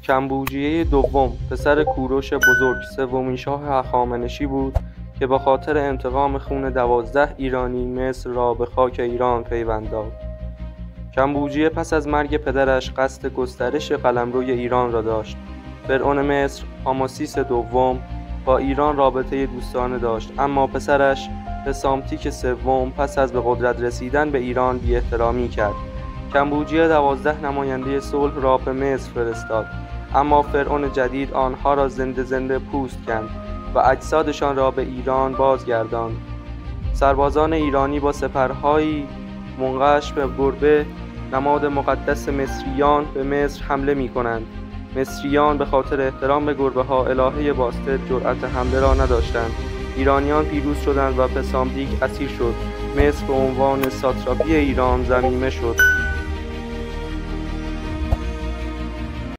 کمبوجیه دوم پسر کوروش بزرگ سومین شاه هخامنشی بود که به خاطر انتقام خون 12 ایرانی مصر را به خاک ایران پیوند داد. کمبوجیه پس از مرگ پدرش قصد گسترش قلمروی ایران را داشت. فرعون مصر آماسیس دوم با ایران رابطه دوستانه داشت، اما پسرش پسامتیک سوم پس از به قدرت رسیدن به ایران بی‌احترامی کرد. کمبوجیه 12 نماینده صلح را به مصر فرستاد، اما فرعون جدید آنها را زنده پوست کند و اجسادشان را به ایران بازگرداند. سربازان ایرانی با سپرهایی منقش به گربه، نماد مقدس مصریان، به مصر حمله می کنند. مصریان به خاطر احترام به گربه ها الهه باستد جرأت حمله را نداشتند. ایرانیان پیروز شدند و پسامتیک اسیر شد. مصر به عنوان ساتراپی ایران ضمیمه شد.